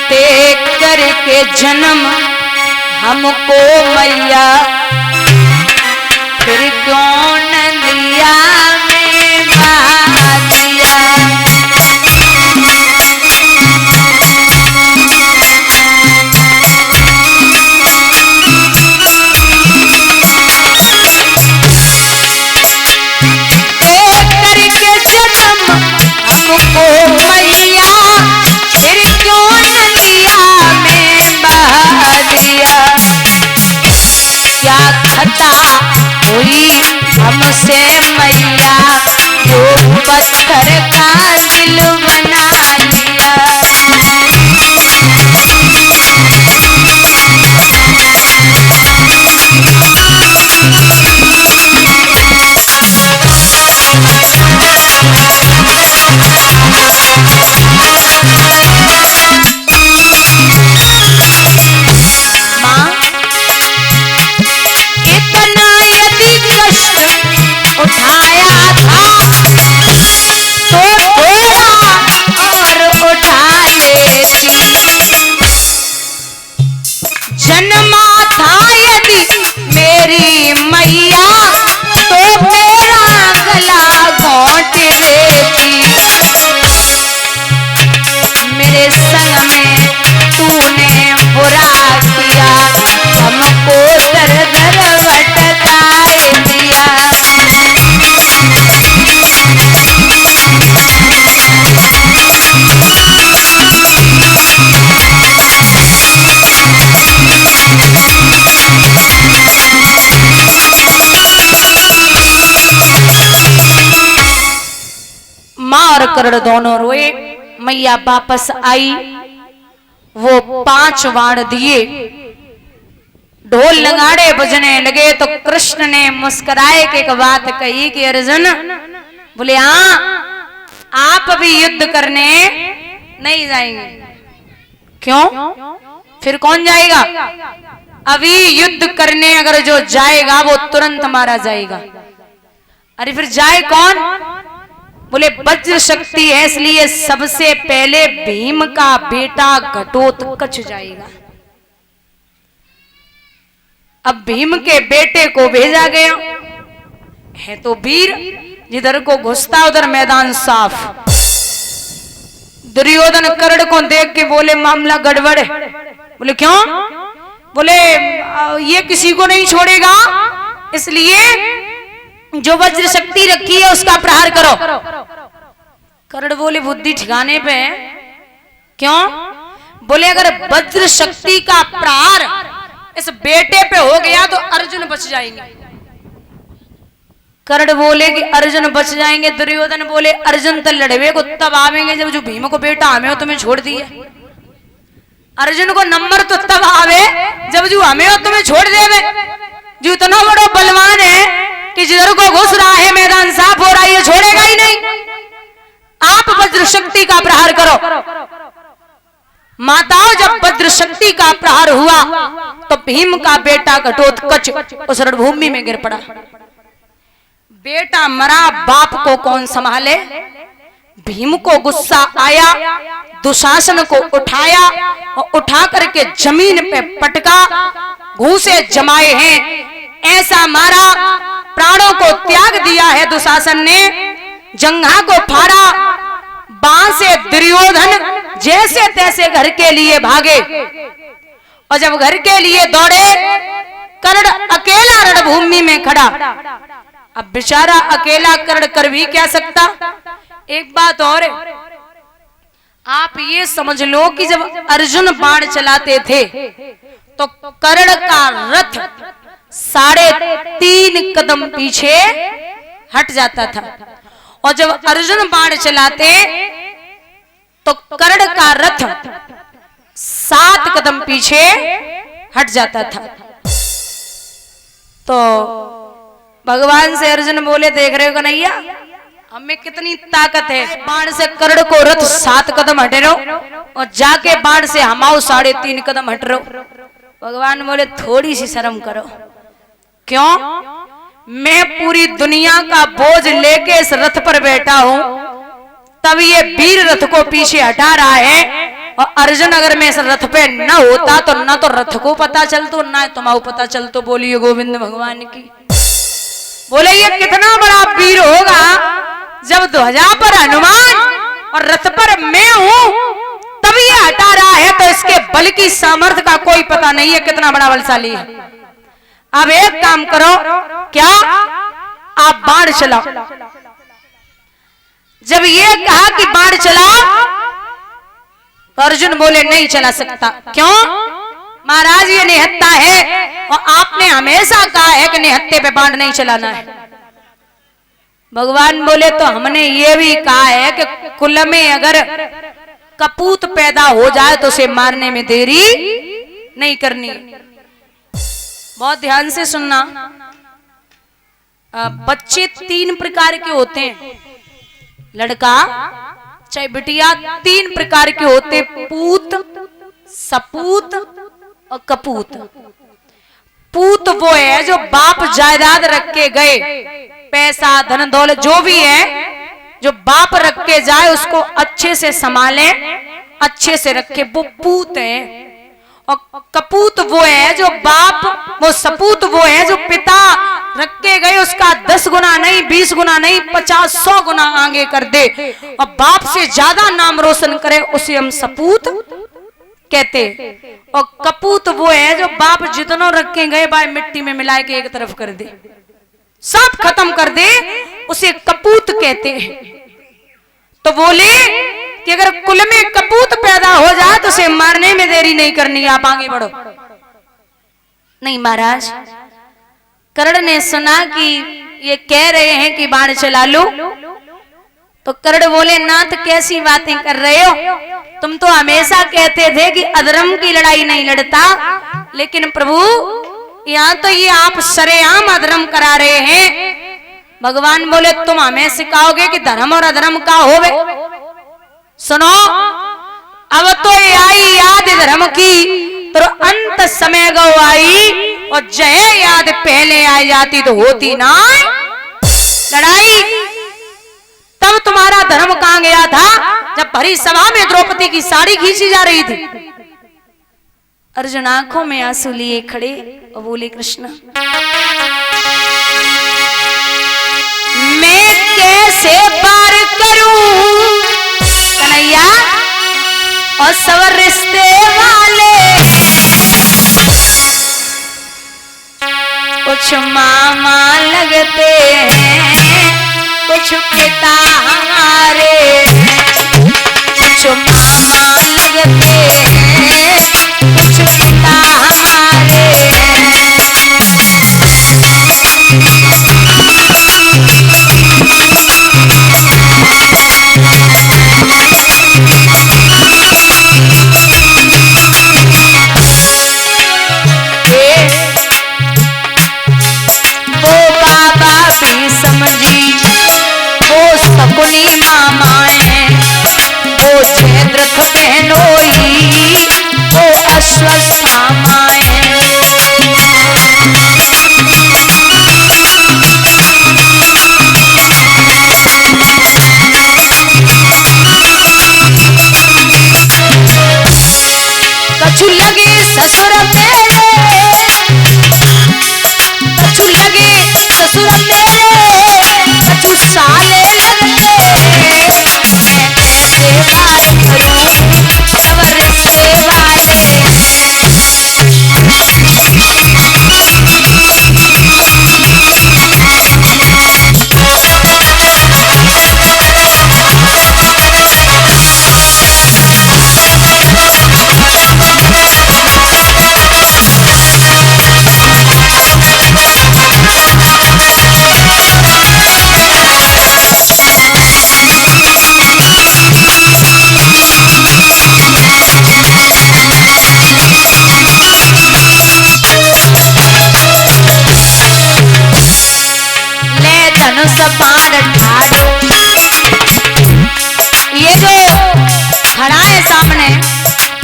ते करके जन्म हमको मैया, फिर क्यों नदिया में बहा दिया। क्या खता हुई हमसे मैया, जो पत्थर का दिल बना लिया। जन्मा था यदि मेरी मैया, तो मेरा गला घोंट लेती। मेरे संग में तूने बुरा किया, हमको दर दर भटकाए दिया। माँ और करण दोनों रोए। मैया वापस आई, वो 5 वाण दिए, ढोल नगाड़े बजने लगे। तो कृष्ण ने मुस्कुराए के एक बात कही कि अर्जुन, बोले हाँ, आप अभी युद्ध करने नहीं जाएंगे। क्यों? फिर कौन जाएगा? अभी युद्ध करने अगर जो जाएगा वो तुरंत मारा जाएगा। अरे फिर जाए कौन? बोले वज्र शक्ति है, इसलिए सबसे पहले भीम का बेटा घटोत्कच जाएगा। अब भीम के बेटे को भेजा गया है, तो वीर जिधर को घुसता उधर मैदान साफ। दुर्योधन कर्ण को देख के बोले मामला गड़बड़ है। बोले क्यों? बोले ये किसी को नहीं छोड़ेगा, इसलिए जो वज्र शक्ति रखी है उसका प्रहार करो। कर्ण बोले बुद्धि ठिकाने पे है। क्यों? बोले अगर वज्र शक्ति का प्रहार इस बेटे पे हो गया तो अर्जुन बच जाएंगे। कर्ण बोले कि अर्जुन बच जाएंगे। दुर्योधन बोले अर्जुन तो लड़वे को तब आवेंगे जब जो भीम को बेटा हमें हो तुम्हें छोड़ दिए। अर्जुन को नंबर तो तब आवे जब जो हमें हो तुम्हें छोड़ देवे। जो इतना बड़ा बलवान है कि जिधर को घुस रहा है मैदान साफ हो रहा है, ये छोड़ेगा ही नहीं। आप वज्र शक्ति का प्रहार करो। माताओं, जब वज्र शक्ति का प्रहार हुआ तो भीम का बेटा घटोत्कच उस रणभूमि में गिर पड़ा। बेटा मरा, बाप को कौन संभाले? भीम को गुस्सा आया, दुशासन को उठाया और उठा करके जमीन पे पटका, घूंसे जमाए हैं, ऐसा मारा, प्राणों को त्याग दिया है दुशासन ने। जंघा को फाड़ा, बाण से दुर्योधन जैसे तैसे घर के लिए भागे। और जब घर के लिए दौड़े, कर्ण अकेला रणभूमि में खड़ा। अब बेचारा अकेला कर्ण कर भी क्या सकता। एक बात और है, आप ये समझ लो कि जब अर्जुन बाण चलाते थे तो कर्ण का रथ 3.5 कदम पीछे हट जाता था, और जब अर्जुन बाण चलाते तो कर्ण का रथ 7 कदम पीछे हट जाता था। तो भगवान से अर्जुन बोले, देख रहे हो कन्हैया हमें कितनी ताकत है। बाण से कर्ण को रथ 7 कदम हटे रहो और जाके बाण से हमाओ 3.5 कदम हट रहो। भगवान बोले थोड़ी सी शर्म करो। क्यों? मैं पूरी दुनिया का बोझ लेके इस रथ पर बैठा हूं, तब ये वीर रथ को पीछे हटा रहा है। और अर्जुन अगर मैं इस रथ पे न होता तो न तो रथ को पता चलतो ना तुम्हारा पता चलतो। बोलिए गोविंद भगवान की। बोले ये कितना बड़ा वीर होगा जब ध्वजा पर हनुमान और रथ पर मैं हूं तब ये हटा रहा है, तो इसके बल की सामर्थ्य का कोई पता नहीं है कितना बड़ा बलशाली है। अब एक काम करो, क्या आप बाण चलाओ। जब ये कहा कि बाण चलाओ तो अर्जुन बोले नहीं चला सकता। क्यों? महाराज ये निहत्था है और आपने हमेशा कहा है कि निहत्थे पे बाण नहीं चलाना है। भगवान बोले तो हमने ये भी कहा है कि कुल में अगर कपूत पैदा हो जाए तो उसे मारने में देरी नहीं करनी। बहुत ध्यान से सुनना। बच्चे 3 प्रकार के होते हैं, लड़का चाहे बिटिया 3 प्रकार के होते, पूत, सपूत और कपूत। पूत वो है जो बाप जायदाद रख के गए, पैसा धन दौलत जो भी है, जो बाप रख के जाए उसको अच्छे से संभाले, अच्छे से रखे, वो पूत है। और कपूत वो है जो बाप, वो सपूत वो है जो पिता रख के गए उसका 10 गुना नहीं, 20 गुना नहीं, 50-100 गुना आगे कर दे और बाप से ज्यादा नाम रोशन करे, उसे हम सपूत कहते। और कपूत वो है जो बाप जितना रखे गए भाई मिट्टी में मिला के एक तरफ कर दे, सब खत्म कर दे, उसे कपूत कहते हैं। तो बोले कि अगर कुल में कपूत पैदा हो जाए तो उसे मारने में देरी नहीं करनी, आप आगे बढ़ो। नहीं महाराज, कर्ण ने सुना कि ये कह रहे हैं कि बाण चला लो, तो कर्ण बोले नाथ कैसी बातें कर रहे हो, तुम तो हमेशा कहते थे कि अधर्म की लड़ाई नहीं लड़ता, लेकिन प्रभु यहाँ तो ये आप सरेआम अधर्म करा रहे हैं। भगवान बोले तुम हमें सिखाओगे कि धर्म और अधर्म का होवे। सुनो, अब तो ये आई याद धर्म की तो अंत समय गो आई, और जय याद पहले आ जाती तो होती ना लड़ाई। तब तुम्हारा धर्म कहां गया था जब भरी सभा में द्रौपदी की साड़ी खींची जा रही थी। अर्जुन आंखों में आंसू लिए खड़े और बोले कृष्ण मैं कैसे पार करूं कन्हैया और सब रिश्ते वाले, कुछ मामा लगते हैं, कुछ पिता हमारे, कुछ मामा लगते हैं, कुछ पिता हमारे। वो बाबा भी समझी, वो सकुनी मामाएं, वो जयद्रथ बहनोई, वो अश्वस्थामाएं। कछु लगे ससुर मेरे, कछु लगे ससुर मेरे, कछु साले लगते, मैं कैसे पार करूं सब रिश्ते वाले। बाण ठाड़ो, ये जो खड़ा है सामने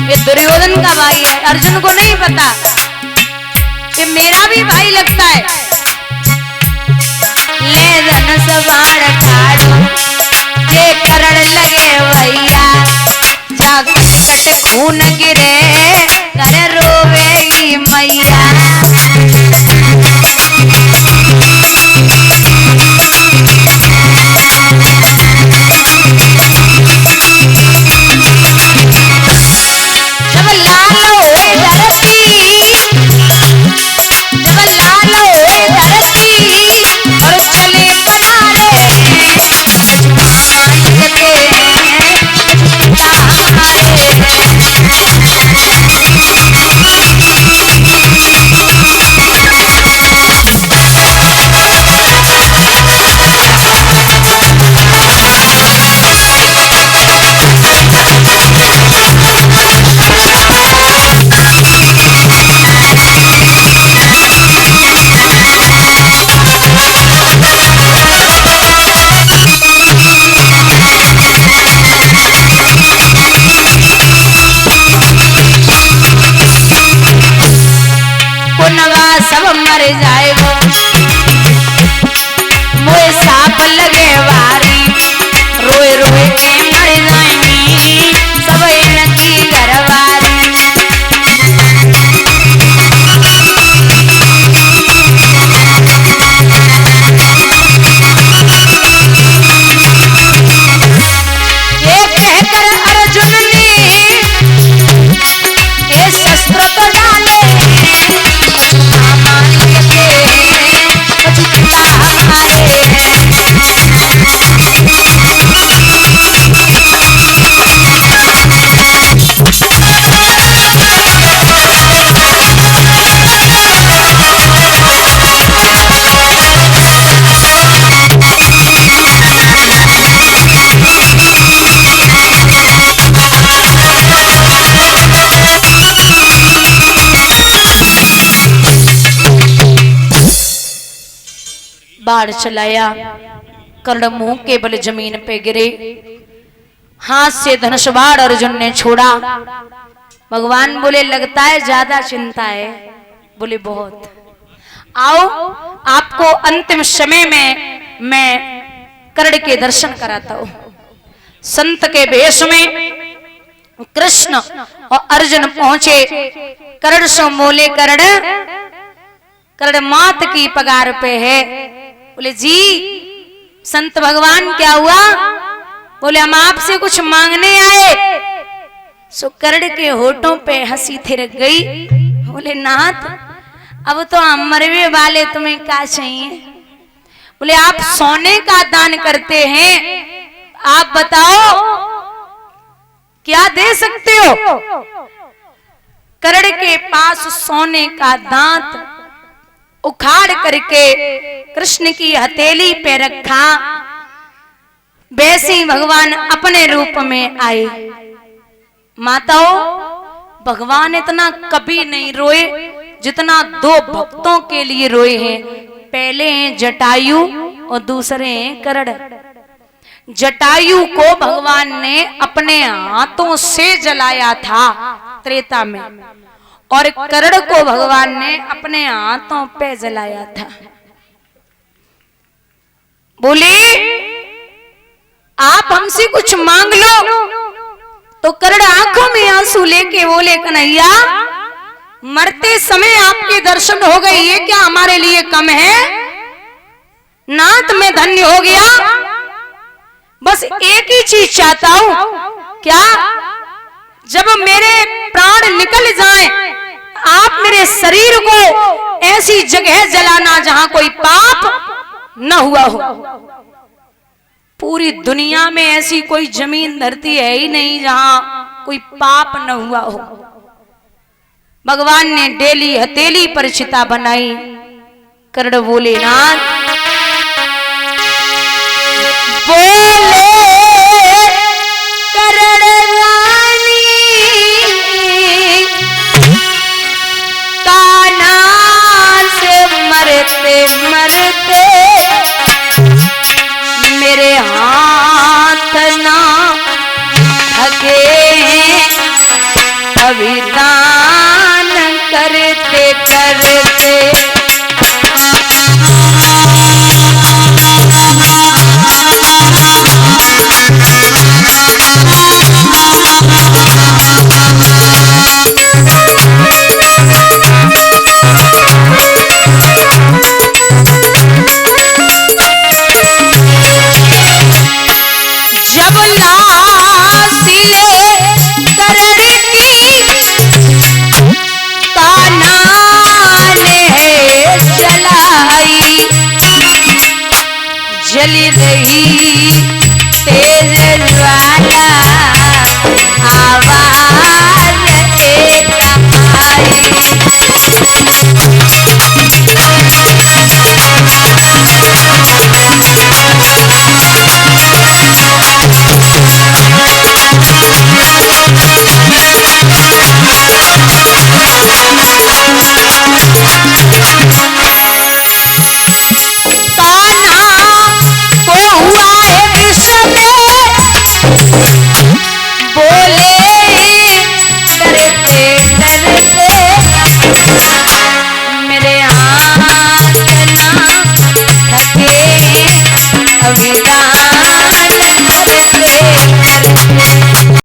ये दुर्योधन का भाई है। अर्जुन को नहीं पता कि मेरा भी भाई लगता है। ले धनुष बाण ठाड़ो, ये करण लगे भैया, जा कट खून गिरे कर रोवे मैया। जब लाल होए धरती, जब लाल होए धरती और चले पनारे सब मर जाए वो मोए साप लगे वारी रोए रोए के मर जाएंगी सब इनकी घरवारी। ये कहकर अर्जुन ने ये शस्त्र तो डाले बाढ़ चलाया, कर्ण मुंह के बल जमीन पे गिरे, हाथ से धनुष बाढ़ अर्जुन ने छोड़ा। भगवान बोले लगता है ज्यादा चिंता है। बोले बहुत। आओ आपको अंतिम समय में मैं कर्ण के दर्शन कराता हूं। संत के वेश में कृष्ण और अर्जुन पहुंचे। कर्ण सो बोले कर्ण मात की पगार पे है। बोले जी संत भगवान क्या हुआ? बोले हम आपसे कुछ मांगने आए। सो कर्ण के होठों पे हंसी थिर गई। बोले नाथ अब तो हम मरवे वाले, तुम्हें क्या चाहिए? बोले आप सोने का दान करते हैं, आप बताओ क्या दे सकते हो? कर्ण के पास सोने का दांत उखाड़ करके कृष्ण की हथेली पे रखा। वैसे भगवान अपने रूप में आए। माताओं भगवान इतना कभी नहीं रोए जितना दो भक्तों के लिए रोए हैं। पहले हैं जटायु और दूसरे हैं कर्ण। जटायु को भगवान ने अपने हाथों से जलाया था त्रेता में, और कर्ण को भगवान ने अपने हाथों पे जलाया था। बोले आप हमसे कुछ मांग लो। तो कर्ण आंखों में आंसू लेके बोले कन्हैया मरते समय आपके दर्शन हो गए, ये क्या हमारे लिए कम है? नाथ में धन्य हो गया। बस एक ही चीज चाहता हूं, क्या? जब मेरे प्राण निकल जाएं, आप मेरे शरीर को ऐसी जगह जलाना जहां कोई पाप न हुआ हो। पूरी दुनिया में ऐसी कोई जमीन धरती है ही नहीं जहां कोई पाप न हुआ हो। भगवान ने डेली हथेली पर चिता बनाई। कर्ण बोले नाथ, बोले कर्ण रानी कान्हा से मरते मरते मेरे हाथ ना थके, अभी दान करते करते